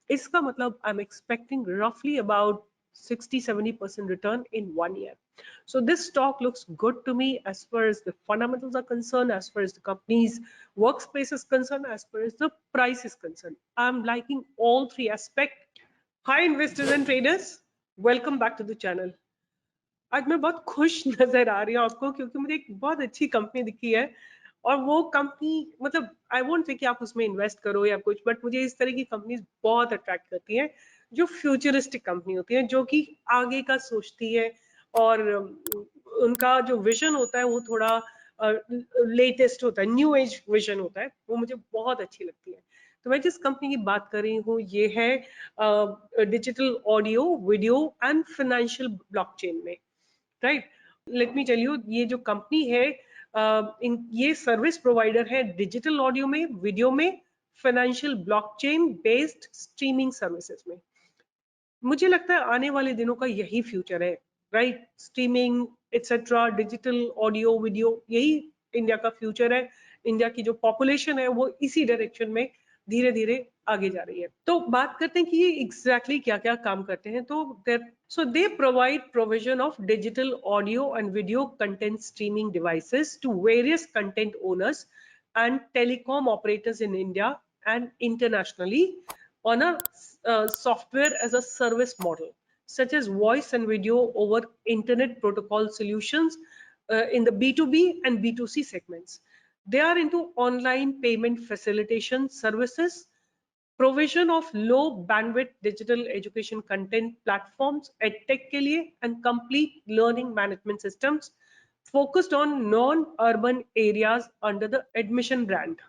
इसका मतलब I am expecting रफली about 60-70% return in 1 year. So this stock looks good to me as far as the fundamentals are concerned, as far as the company's workspace is concerned, as far as the price is concerned. I'm liking all three aspects. Hi investors and traders, welcome back to the channel. आज मैं बहुत खुश नजर आ रही हूँ आपको क्योंकि मुझे एक बहुत अच्छी कंपनी दिखी है और वो कंपनी मतलब आई वोंट से कि आप उसमें इन्वेस्ट करो या कुछ, बट मुझे इस तरह की कंपनीज बहुत अट्रैक्ट करती हैं जो फ्यूचरिस्टिक कंपनी होती है, जो कि आगे का सोचती है और उनका जो विजन होता है वो थोड़ा लेटेस्ट होता है, न्यू एज विजन होता है, वो मुझे बहुत अच्छी लगती है। तो मैं जिस कंपनी की बात कर रही हूँ ये है digital audio video and financial blockchain में, right. Let me tell you, ये जो कंपनी है ये सर्विस प्रोवाइडर है डिजिटल ऑडियो में, वीडियो में, financial blockchain based streaming services में। मुझे लगता है आने वाले दिनों का यही फ्यूचर है, right. Streaming etcetera, digital audio video, यही इंडिया का फ्यूचर है। इंडिया की जो पॉपुलेशन है वो इसी डायरेक्शन में धीरे धीरे आगे जा रही है। तो बात करते हैं कि ये एग्जैक्टली क्या क्या काम करते हैं। तो they provide provision of digital audio and video content streaming devices to various content owners and telecom operators in India and internationally on a software as a service model, such as voice and video over internet protocol solutions in the B2B and B2C segments. They are into online payment facilitation services, provision of low bandwidth digital education content platforms, edtech के लिए, and complete learning management systems focused on non-urban areas under the admission brand.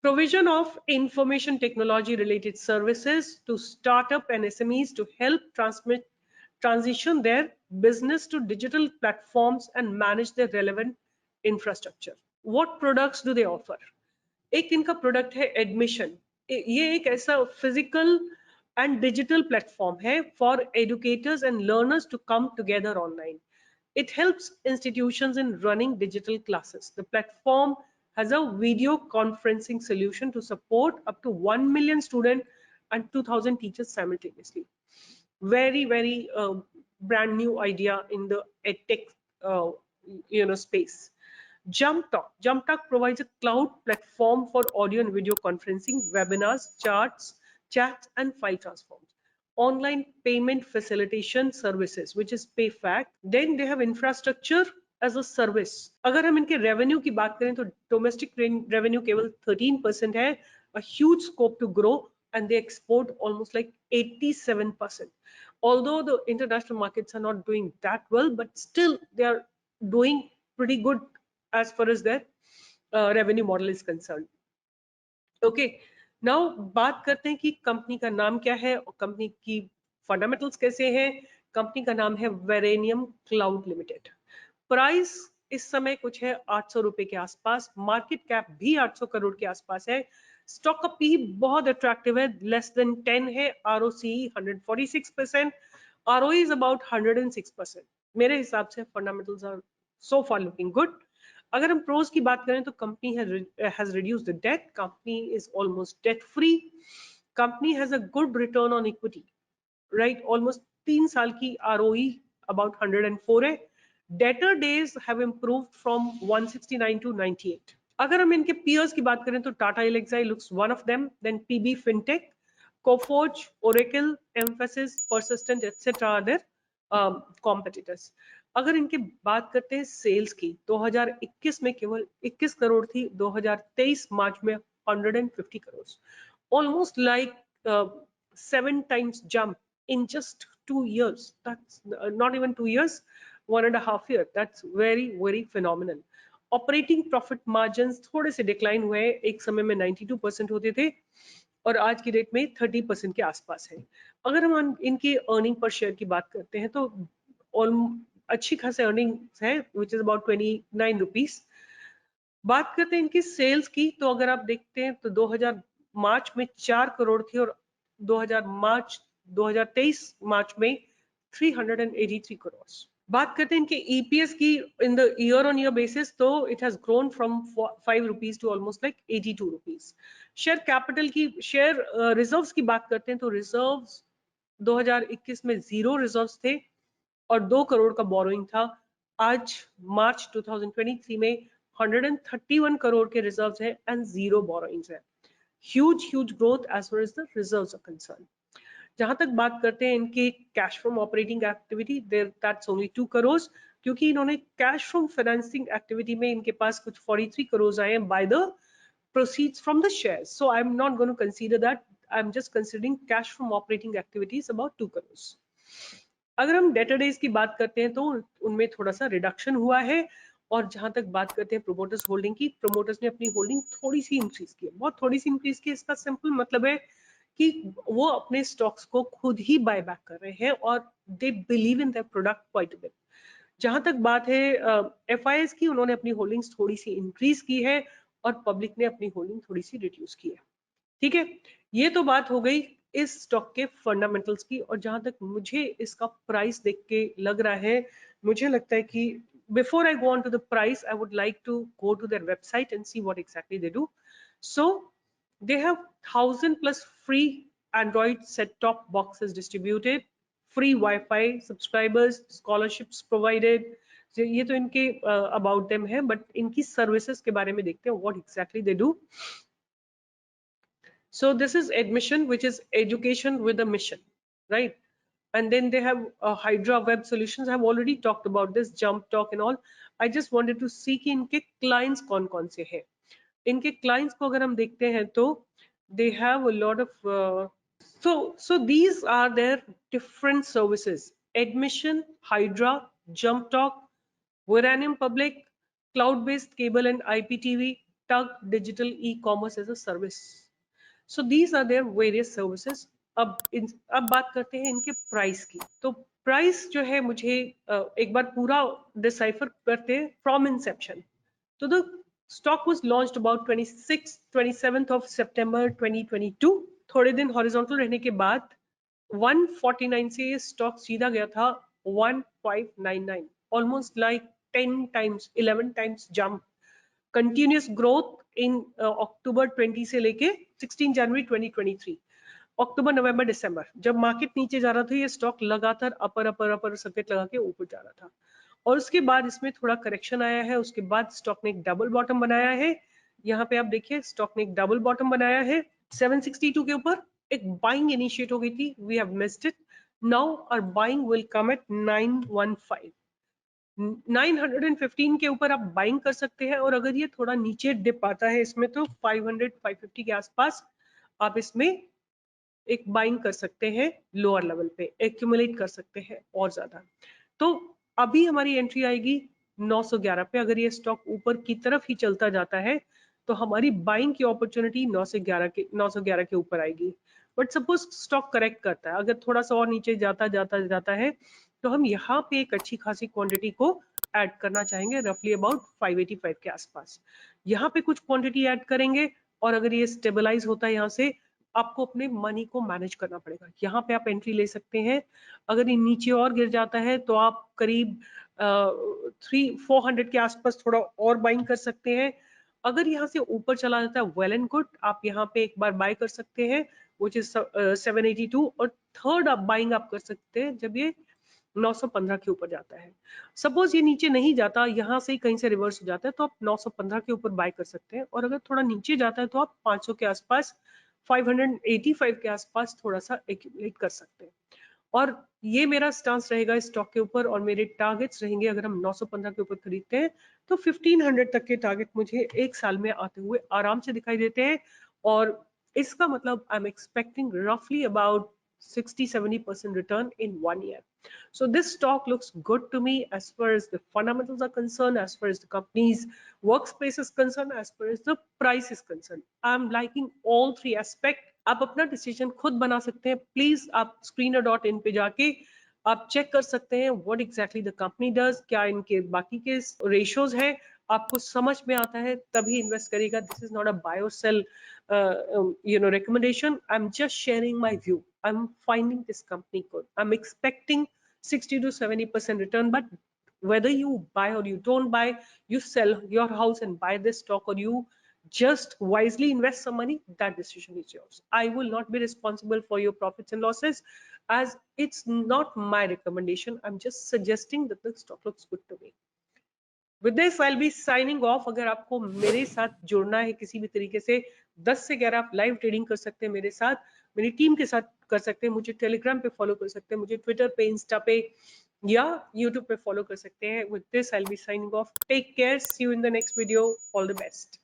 Provision of information technology related services to startup and SMEs to help transition their business to digital platforms and manage their relevant infrastructure. What products do they offer? एक इनका product है admission. ये एक ऐसा physical and digital platform है for educators and learners to come together online. It helps institutions in running digital classes. The platform has a video conferencing solution to support up to 1 million students and 2,000 teachers simultaneously. Very brand new idea in the edtech space. JumpTalk provides a cloud platform for audio and video conferencing, webinars, chats, and file transforms. Online payment facilitation services, which is PayFac. Then they have infrastructure as a service. अगर हम इनके revenue की बात करें तो domestic revenue केवल 13% है, a huge scope to grow, and they export almost like 87%. Although the international markets are not doing that well, but still they are doing pretty good as far as their revenue model is concerned. Okay. Now बात करते हैं कि company का नाम क्या है और company की फंडामेंटल्स कैसे हैं। कंपनी का नाम है वेरेनियम क्लाउड लिमिटेड। प्राइस इस समय कुछ है 800 रुपए के आसपास, मार्केट कैप भी 800 करोड़ के आसपास है। स्टॉक का पी बहुत अट्रैक्टिव है, लेस देन 10 है। ROCE 146%, ROE is about 106%। मेरे हिसाब से fundamentals are so far looking good. अगर हम प्रोज की बात करें तो company has reduced the debt, company is almost debt free, company has a good return on equity, right, almost 3 साल की ROE about 104 है। debtor days have improved from 169 to 98। अगर हम इनके peers की बात करें तो Tata एलेक्साई looks one of them, then PB Fintech, Coforge, Oracle, Mphasis, Persistent etc are their competitors। अगर इनकी बात करते हैं सेल्स की, 2021 में केवल 21 करोड़ थी, 2023 मार्च में 150 crore, almost like 7 times jump in just 2 years. That's not even 2 years, 1.5 years. That's very phenomenal. Operating profit margins थोड़े से डिक्लाइन हुए, एक समय में 92% होते थे और आज की डेट में 30% के आसपास है। अगर हम इनकी अर्निंग पर शेयर की बात करते हैं तो अच्छी खासी अर्निंग्स है, विच इज अबाउट 29 रुपीज। बात करते हैं इनकी सेल्स की, तो अगर आप देखते हैं तो 2000 मार्च में 4 करोड़ थी और 2023 मार्च में 383 करोड़। बात करते हैं इनके EPS की in the year on year basis, तो it has grown from 5 rupees to almost like 82 rupees. Share capital की, शेयर रिजर्व्स की बात करते हैं तो रिजर्व्स 2021 में 0 रिजर्व्स थे और 2 करोड़ का बोरोइंग था। आज मार्च 2023 में 131 करोड़ के रिजर्व्स हैं एंड 0 बोरोइंग्स है। Huge growth as far as the reserves are concern. जहां तक बात करते हैं इनके cash from operating activity, there that's only 2 crore, क्योंकि इन्होंने कैश फ्रॉम फाइनेंसिंग एक्टिविटी में इनके पास कुछ 43 करोड़ आए हैं by the proceeds from the shares. So I'm not going to consider that. I'm just considering cash from operating activities about 2 crores. अगर हम debtor days की बात करते हैं तो उनमें थोड़ा सा रिडक्शन हुआ है। और जहां तक बात करते हैं प्रोमोटर्स होल्डिंग की, प्रोमोटर्स ने अपनी होल्डिंग थोड़ी सी इंक्रीज की है, बहुत थोड़ी सी इंक्रीज की। इसका सिंपल मतलब है कि वो अपने स्टॉक्स को खुद ही बाय बैक कर रहे हैं और they believe in the product quite a bit. जहां तक बात है एफआईएस की, उन्होंने अपनी होल्डिंग्स थोड़ी सी इंक्रीज की है और पब्लिक ने अपनी होल्डिंग थोड़ी सी रिड्यूस की है। ठीक है, ये तो बात हो गई इस स्टॉक के फंडामेंटल्स की। और जहां तक मुझे इसका प्राइस देख के लग रहा है, मुझे लगता है कि before I go on to the price, I would like to go to their website and see what exactly they do. So they have 1000 plus free Android set-top boxes distributed, free Wi-Fi subscribers, scholarships provided. ये तो इनके about them है, but इनकी services के बारे में देखते हैं what exactly they do. So this is admission, which is education with a mission, right? And then they have Hydra Web Solutions. I have already talked about this, Jump Talk and all. I just wanted to see कि इनके clients कौन-कौन से हैं। इनके clients को अगर हम देखते हैं तो they have a lot of so these are their different services: admission, Hydra, Jump Talk, Veranium Public, cloud-based cable and IPTV, Tug Digital e-commerce as a service. So these are their various services. अब बात करते हैं इनके price की। तो price जो है मुझे एक बार पूरा डिसाइफर करते हैं फ्रॉम इंसेप्शन। तो the stock was launched about 27th of September 2022। थोड़े दिन हॉरिजॉन्टल रहने के बाद 149 से ये स्टॉक सीधा गया था 1599, almost like 10 times 11 times jump. Continuous growth in October 20 से लेके 16 जनवरी 2023, अक्टूबर नवंबर दिसंबर जब मार्केट नीचे जा रहा था, ये स्टॉक लगातार अपर सर्किट लगा के ऊपर जा रहा था। और उसके बाद इसमें थोड़ा करेक्शन आया है। उसके बाद स्टॉक ने एक डबल बॉटम बनाया है। यहाँ पे आप देखिए स्टॉक ने एक डबल बॉटम बनाया है 762 के ऊपर। एक बाइंग इनिशिएट हो गई थी, we have missed it. Now our buying will come at 915। 915 के ऊपर आप बाइंग कर सकते हैं। और अगर ये थोड़ा नीचे डिप आता है इसमें तो 500 550 के आसपास आप इसमें एक बाइंग कर सकते हैं, लोअर लेवल पे एक्यूमुलेट कर सकते हैं और ज्यादा। तो अभी हमारी एंट्री आएगी 911 पे। अगर ये स्टॉक ऊपर की तरफ ही चलता जाता है तो हमारी बाइंग की अपॉर्चुनिटी 911 के ऊपर आएगी। बट सपोज स्टॉक करेक्ट करता है, अगर थोड़ा सा और नीचे जाता है तो हम यहाँ पे एक अच्छी खासी क्वांटिटी को ऐड करना चाहेंगे, रफली अबाउट 585 के आसपास। यहाँ पे कुछ क्वांटिटी ऐड करेंगे और अगर ये स्टेबलाइज होता है यहाँ से, आपको अपने मनी को मैनेज करना पड़ेगा। यहाँ पे आप एंट्री ले सकते हैं। अगर ये नीचे और गिर जाता है तो आप करीब 300-400 के आसपास थोड़ा और बाइंग कर सकते हैं। अगर यहाँ से ऊपर चला जाता है वेल एंड गुड, आप यहाँ पे एक बार बाय कर सकते हैं विच इज 782। और थर्ड आप बाइंग आप कर सकते हैं जब ये 915 के ऊपर जाता है। सपोज ये नीचे नहीं जाता, यहाँ से कहीं से रिवर्स हो जाता है, तो आप 915 के ऊपर बाय कर सकते हैं। और अगर थोड़ा नीचे जाता है तो आप 500 के आसपास 585 के आसपास थोड़ा सा एक्यूमुलेट कर सकते हैं। और ये मेरा स्टांस रहेगा इस स्टॉक के ऊपर। और मेरे टारगेट्स रहेंगे, अगर हम 915 के ऊपर खरीदते हैं तो 1500 तक के टारगेट मुझे एक साल में आते हुए आराम से दिखाई देते हैं। और इसका मतलब आई एम एक्सपेक्टिंग रफली about 60-70% return in 1 year. So this stock looks good to me as far as the fundamentals are concerned, as far as the company's workspace is concerned, as far as the price is concerned. I'm liking all three aspects. आप अपना decision खुद बना सकते हैं। Please आप screener.in पे जाके आप चेक कर सकते हैं what exactly the company does, क्या इनके बाकी के रेशियोज हैं, आपको समझ में आता है तभी इन्वेस्ट करेगा। This is not a buy और sell recommendation. I'm just sharing my view. I'm finding this company good. I'm expecting 60 to 70% return, but whether you buy or you don't buy, you sell your house and buy this stock, or you just wisely invest some money. That decision is yours. I will not be responsible for your profits and losses, as it's not my recommendation. I'm just suggesting that the stock looks good to me. With this I'll be signing off. अगर आपको मेरे साथ जुड़ना है किसी भी तरीके से 10 से 11 आप लाइव ट्रेडिंग कर सकते हैं मेरे साथ, मेरी टीम के साथ कर सकते हैं, मुझे टेलीग्राम पे फॉलो कर सकते हैं, मुझे ट्विटर पे, इंस्टा पे या यूट्यूब पे फॉलो कर सकते हैं. With this I'll be signing off. Take care. See you in the next video. All the best.